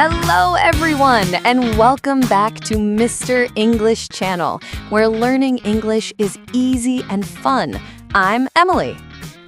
Hello, everyone, and welcome back to Mr. English Channel, where learning English is easy and fun. I'm Emily.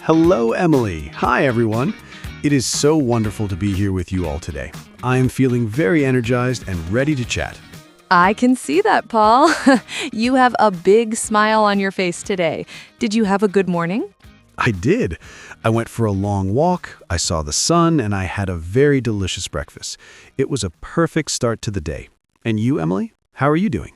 Hello, Emily. Hi, everyone. It is so wonderful to be here with you all today. I am feeling very energized and ready to chat. I can see that, Paul. You have a big smile on your face today. Did you have a good morning? I did. I went for a long walk, I saw the sun, and I had a very delicious breakfast. It was a perfect start to the day. And you, Emily? How are you doing?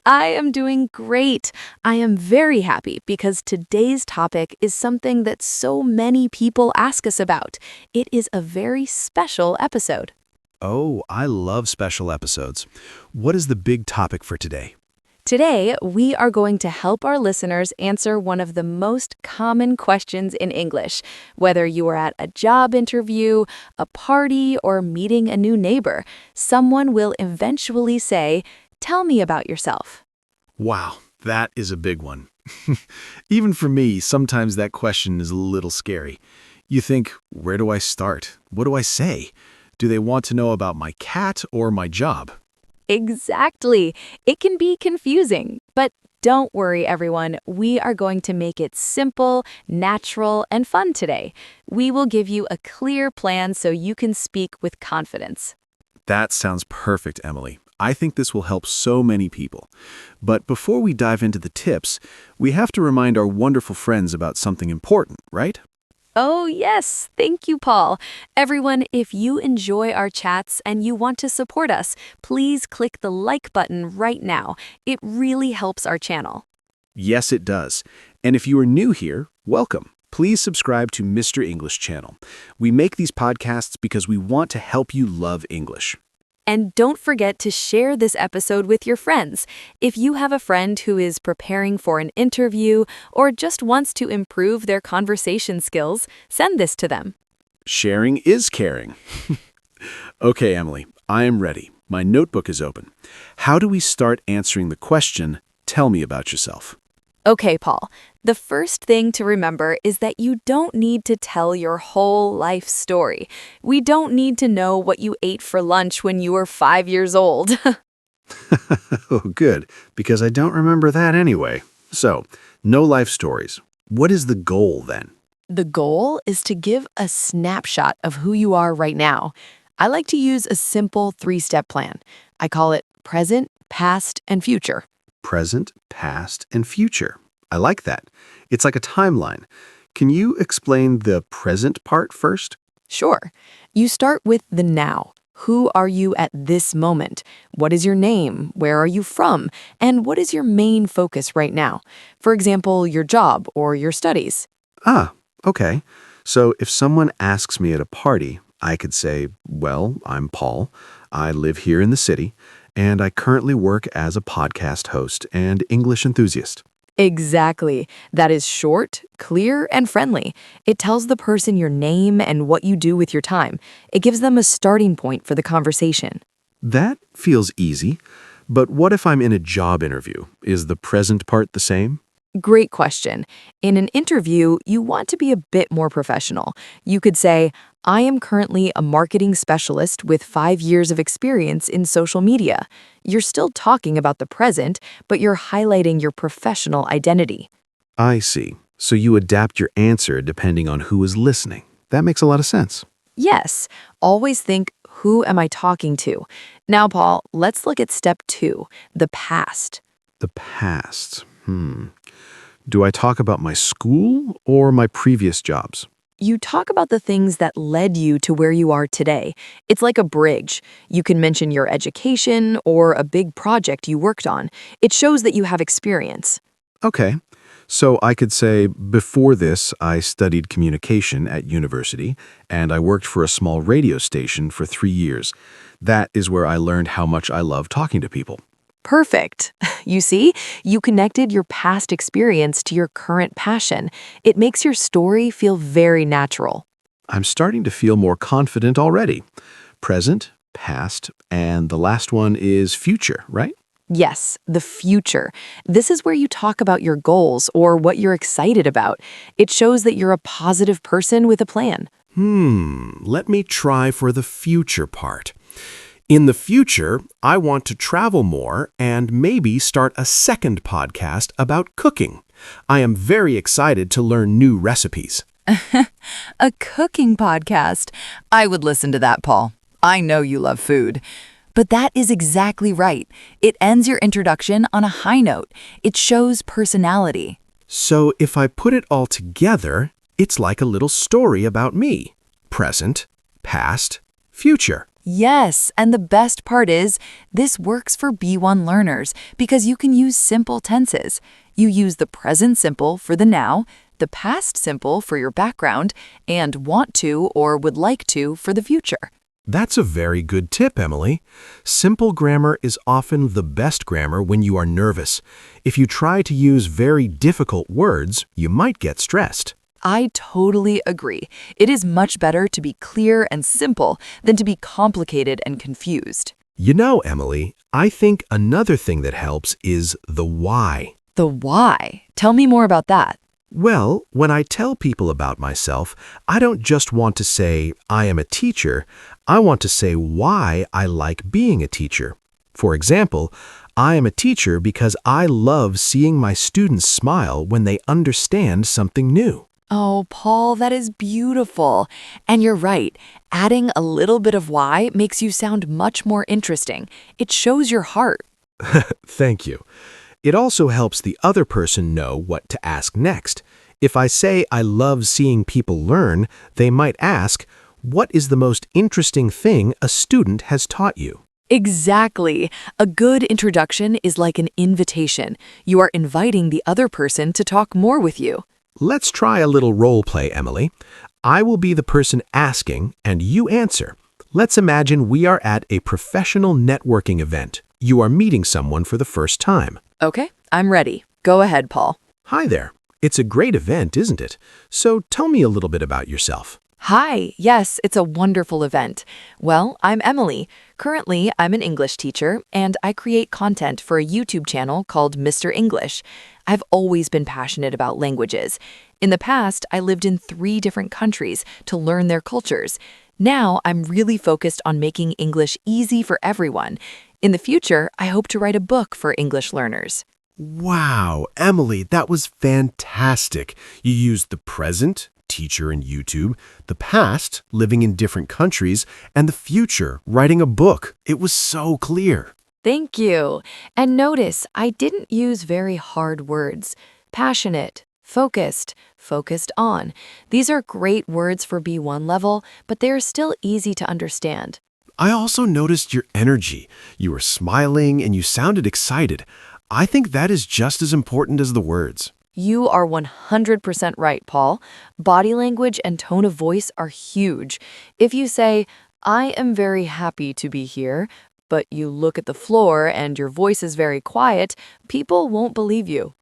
I am doing great. I am very happy because today's topic is something that so many people ask us about. It is a very special episode. Oh, I love special episodes. What is the big topic for today? Today, we are going to help our listeners answer one of the most common questions in English, whether you are at a job interview, a party, or meeting a new neighbor. Someone will eventually say, "Tell me about yourself." Wow, that is a big one. Even for me, sometimes that question is a little scary. You think, where do I start? What do I say? Do they want to know about my cat or my job? Exactly. It can be confusing, but don't worry, everyone. We are going to make it simple, natural, and fun today. We will give you a clear plan so you can speak with confidence. That sounds perfect, Emily. I think this will help so many people. But before we dive into the tips, we have to remind our wonderful friends about something important, right? Oh, yes. Thank you, Paul. Everyone, if you enjoy our chats and you want to support us, please click the like button right now. It really helps our channel. Yes, it does. And if you are new here, welcome. Please subscribe to Mr. English Channel. We make these podcasts because we want to help you love English. And don't forget to share this episode with your friends. If you have a friend who is preparing for an interview or just wants to improve their conversation skills, send this to them. Sharing is caring. Okay, Emily, I am ready. My notebook is open. How do we start answering the question, tell me about yourself? Okay, Paul. The first thing to remember is that you don't need to tell your whole life story. We don't need to know what you ate for lunch when you were 5 years old. Oh, good, because I don't remember that anyway. So, no life stories. What is the goal then? The goal is to give a snapshot of who you are right now. I like to use a simple 3-step plan. I call it present, past, and future. Present, past, and future. I like that. It's like a timeline. Can you explain the present part first? Sure. You start with the now. Who are you at this moment? What is your name? Where are you from? And what is your main focus right now? For example, your job or your studies. Ah, okay. So if someone asks me at a party, I could say, well, I'm Paul. I live here in the city, and I currently work as a podcast host and English enthusiast. Exactly. That is short, clear, and friendly. It tells the person your name and what you do with your time. It gives them a starting point for the conversation. That feels easy, but what if I'm in a job interview? Is the present part the same? Great question. In an interview, you want to be a bit more professional. You could say, I am currently a marketing specialist with 5 years of experience in social media. You're still talking about the present, but you're highlighting your professional identity. I see. So you adapt your answer depending on who is listening. That makes a lot of sense. Yes, always think, who am I talking to? Now, Paul, let's look at step 2, the past. The past. Do I talk about my school or my previous jobs? You talk about the things that led you to where you are today. It's like a bridge. You can mention your education or a big project you worked on. It shows that you have experience. Okay. So I could say, before this, I studied communication at university, and I worked for a small radio station for 3 years. That is where I learned how much I love talking to people. Perfect. You see, you connected your past experience to your current passion. It makes your story feel very natural. I'm starting to feel more confident already. Present, past, and the last one is future, right? Yes, the future. This is where you talk about your goals or what you're excited about. It shows that you're a positive person with a plan. Let me try for the future part. In the future, I want to travel more and maybe start a second podcast about cooking. I am very excited to learn new recipes. A cooking podcast. I would listen to that, Paul. I know you love food. But that is exactly right. It ends your introduction on a high note. It shows personality. So if I put it all together, it's like a little story about me. Present, past, future. Yes, and the best part is, this works for B1 learners because you can use simple tenses. You use the present simple for the now, the past simple for your background, and want to or would like to for the future. That's a very good tip, Emily. Simple grammar is often the best grammar when you are nervous. If you try to use very difficult words, you might get stressed. I totally agree. It is much better to be clear and simple than to be complicated and confused. You know, Emily, I think another thing that helps is the why. The why. Tell me more about that. Well, when I tell people about myself, I don't just want to say, I am a teacher. I want to say why I like being a teacher. For example, I am a teacher because I love seeing my students smile when they understand something new. Oh, Paul, that is beautiful. And you're right. Adding a little bit of why makes you sound much more interesting. It shows your heart. Thank you. It also helps the other person know what to ask next. If I say I love seeing people learn, they might ask, what is the most interesting thing a student has taught you? Exactly. A good introduction is like an invitation. You are inviting the other person to talk more with you. Let's try a little role play, Emily. I will be the person asking, and you answer. Let's imagine we are at a professional networking event. You are meeting someone for the first time. Okay, I'm ready. Go ahead, Paul. Hi there. It's a great event, isn't it? So tell me a little bit about yourself. Hi, yes, it's a wonderful event. Well, I'm Emily. Currently, I'm an English teacher, and I create content for a YouTube channel called Mr. English. I've always been passionate about languages. In the past, I lived in 3 different countries to learn their cultures. Now, I'm really focused on making English easy for everyone. In the future, I hope to write a book for English learners. Wow, Emily, that was fantastic. You used the present, teacher and YouTube, the past, living in different countries, and the future, writing a book. It was so clear. Thank you. And notice, I didn't use very hard words. Passionate, focused, focused on. These are great words for B1 level, but they are still easy to understand. I also noticed your energy. You were smiling and you sounded excited. I think that is just as important as the words. You are 100% right, Paul. Body language and tone of voice are huge. If you say, I am very happy to be here, but you look at the floor and your voice is very quiet, people won't believe you.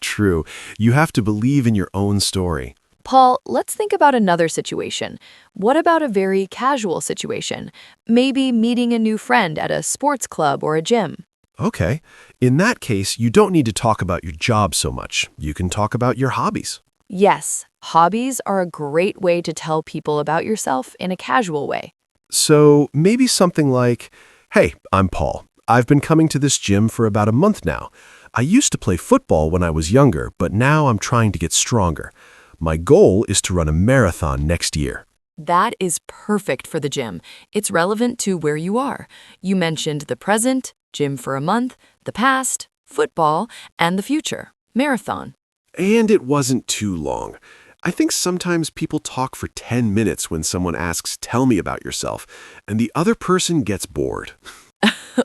True. You have to believe in your own story. Paul, let's think about another situation. What about a very casual situation? Maybe meeting a new friend at a sports club or a gym. Okay. In that case, you don't need to talk about your job so much. You can talk about your hobbies. Yes, hobbies are a great way to tell people about yourself in a casual way. So maybe something like, hey, I'm Paul. I've been coming to this gym for about a month now. I used to play football when I was younger, but now I'm trying to get stronger. My goal is to run a marathon next year. That is perfect for the gym. It's relevant to where you are. You mentioned the present, gym for a month, the past, football, and the future, marathon. And it wasn't too long. I think sometimes people talk for 10 minutes when someone asks, tell me about yourself, and the other person gets bored.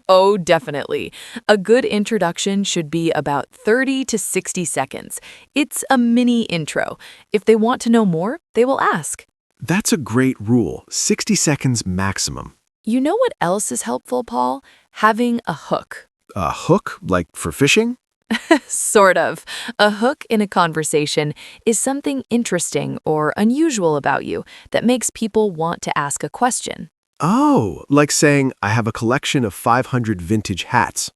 Oh, definitely. A good introduction should be about 30 to 60 seconds. It's a mini intro. If they want to know more, they will ask. That's a great rule, 60 seconds maximum. You know what else is helpful, Paul? Having a hook. A hook, like for fishing? Sort of. A hook in a conversation is something interesting or unusual about you that makes people want to ask a question. Oh, like saying, I have a collection of 500 vintage hats.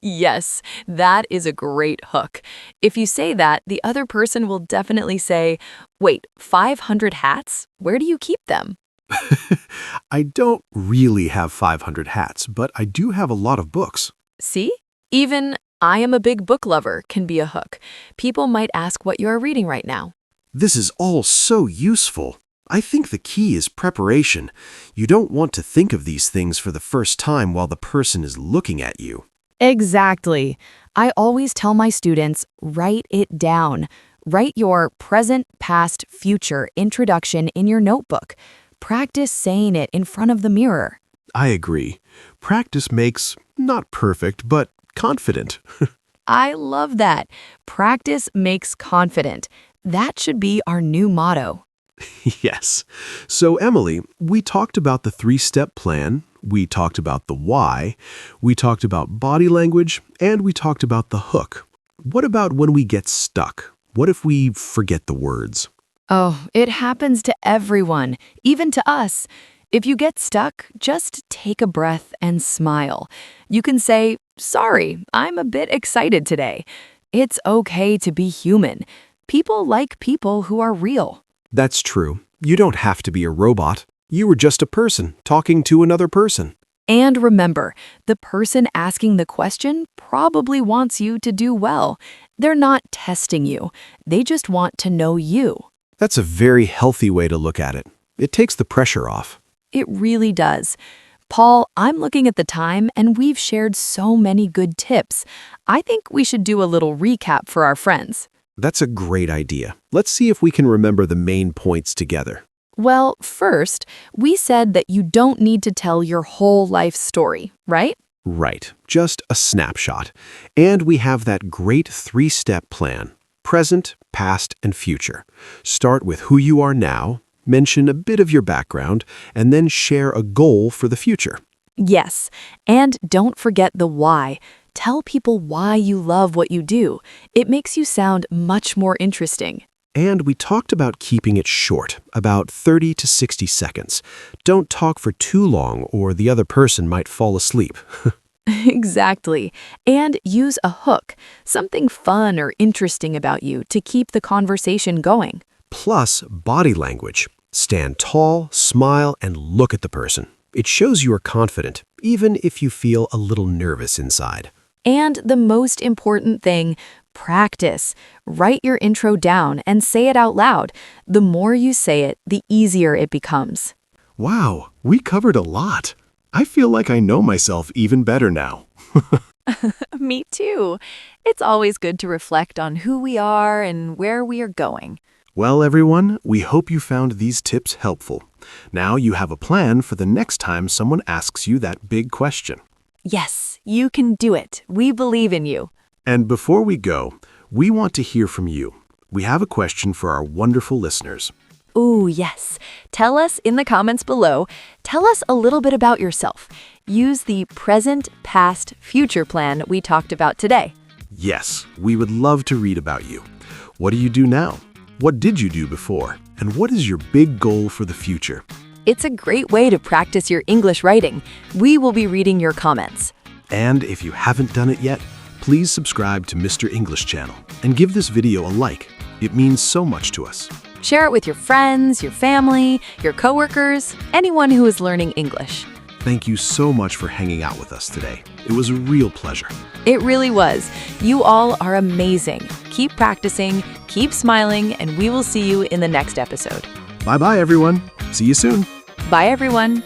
Yes, that is a great hook. If you say that, the other person will definitely say, wait, 500 hats? Where do you keep them? I don't really have 500 hats, but I do have a lot of books. See? Even I am a big book lover can be a hook. People might ask what you are reading right now. This is all so useful. I think the key is preparation. You don't want to think of these things for the first time while the person is looking at you. Exactly. I always tell my students, write it down. Write your present, past, future introduction in your notebook. Practice saying it in front of the mirror. I agree. Practice makes, not perfect, but confident. I love that. Practice makes confident. That should be our new motto. Yes. So, Emily, we talked about the three-step plan, we talked about the why, we talked about body language, and we talked about the hook. What about when we get stuck? What if we forget the words? Oh, it happens to everyone, even to us. If you get stuck, just take a breath and smile. You can say, "Sorry, I'm a bit excited today." It's okay to be human. People like people who are real. That's true. You don't have to be a robot. You were just a person talking to another person. And remember, the person asking the question probably wants you to do well. They're not testing you. They just want to know you. That's a very healthy way to look at it. It takes the pressure off. It really does. Paul, I'm looking at the time and we've shared so many good tips. I think we should do a little recap for our friends. That's a great idea. Let's see if we can remember the main points together. Well, first, we said that you don't need to tell your whole life story, right? Right, just a snapshot. And we have that great three-step plan: present, past, and future. Start with who you are now, mention a bit of your background, and then share a goal for the future. Yes, and don't forget the why. Tell people why you love what you do. It makes you sound much more interesting. And we talked about keeping it short, about 30 to 60 seconds. Don't talk for too long or the other person might fall asleep. Exactly. And use a hook, something fun or interesting about you to keep the conversation going. Plus, body language. Stand tall, smile, and look at the person. It shows you are confident, even if you feel a little nervous inside. And the most important thing, practice. Write your intro down and say it out loud. The more you say it, the easier it becomes. Wow, we covered a lot. I feel like I know myself even better now. Me too. It's always good to reflect on who we are and where we are going. Well, everyone, we hope you found these tips helpful. Now you have a plan for the next time someone asks you that big question. Yes, you can do it. We believe in you. And before we go, we want to hear from you. We have a question for our wonderful listeners. Ooh, yes. Tell us in the comments below. Tell us a little bit about yourself. Use the present, past, future plan we talked about today. Yes, we would love to read about you. What do you do now? What did you do before? And what is your big goal for the future? It's a great way to practice your English writing. We will be reading your comments. And if you haven't done it yet, please subscribe to Mr. English channel and give this video a like. It means so much to us. Share it with your friends, your family, your coworkers, anyone who is learning English. Thank you so much for hanging out with us today. It was a real pleasure. It really was. You all are amazing. Keep practicing, keep smiling, and we will see you in the next episode. Bye-bye, everyone. See you soon. Bye, everyone.